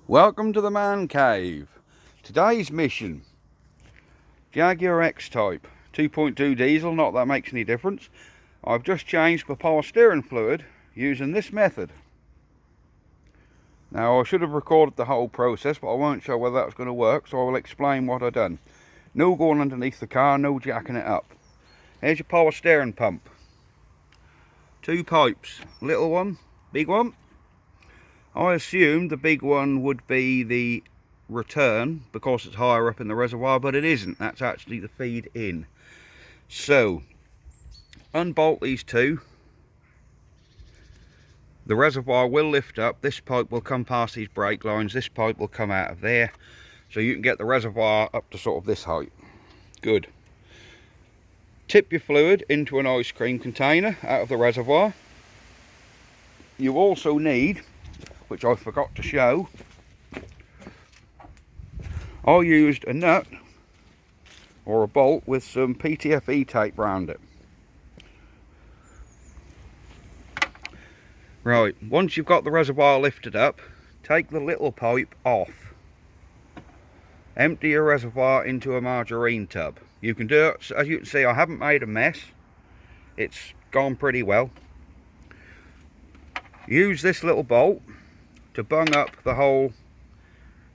Welcome to the man cave. Today's mission, Jaguar X Type 2.2 diesel, not that makes any difference. I've just changed my power steering fluid using this method. Now I should have recorded the whole process, but I weren't sure whether that was going to work, so I will explain what I've done. No going underneath the car, no jacking it up. Here's your power steering pump. Two pipes, little one, big one. I assumed the big one would be the return because it's higher up in the reservoir, but it isn't. That's actually the feed in. So, unbolt these two. The reservoir will lift up. This pipe will come past these brake lines. This pipe will come out of there. So you can get the reservoir up to sort of this height. Good. Tip your fluid into an ice cream container out of the reservoir. You also need, which I forgot to show, I used a nut or a bolt with some PTFE tape around it. Right, once you've got the reservoir lifted up, take the little pipe off. Empty your reservoir into a margarine tub. You can do it, as you can see, I haven't made a mess. It's gone pretty well. Use this little bolt to bung up the hole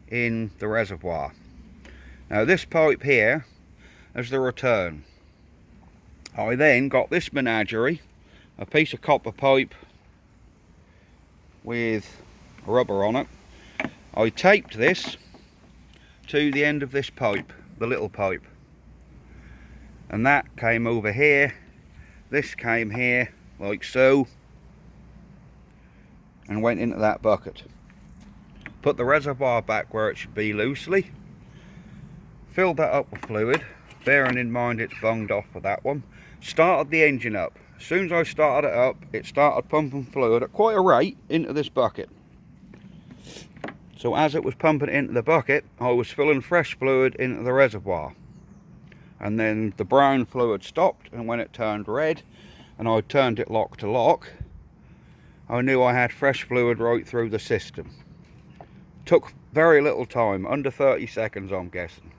in the reservoir. Now this pipe here is the return. I then got this menagerie, a piece of copper pipe with rubber on it. I taped this to the end of this pipe, the little pipe, and that came over here, this came here like so, and went into that bucket. Put the reservoir back where it should be loosely, filled that up with fluid, bearing in mind it's bunged off for that one. Started the engine up. As soon as I started it up, it started pumping fluid at quite a rate into this bucket. So as it was pumping into the bucket, I was filling fresh fluid into the reservoir. And then the brown fluid stopped, and when it turned red and I turned it lock to lock, I knew I had fresh fluid right through the system. Took very little time, under 30 seconds I'm guessing,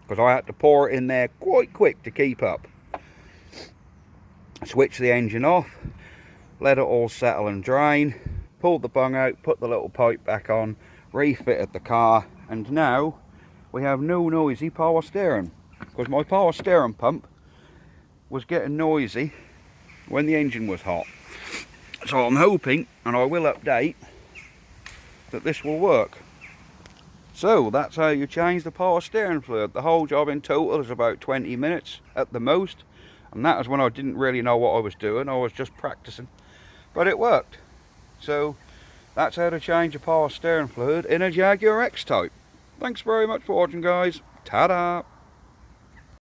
because I had to pour it in there quite quick to keep up. Switch the engine off, let it all settle and drain, pulled the bung out, put the little pipe back on, refitted the car, and now we have no noisy power steering, because my power steering pump was getting noisy when the engine was hot. So I'm hoping, and I will update, that this will work. So that's how you change the power steering fluid. The whole job in total is about 20 minutes at the most, and that was when I didn't really know what I was doing. I was just practicing, but it worked. So that's how to change a power steering fluid in a Jaguar X Type. Thanks very much for watching, guys. Ta-da!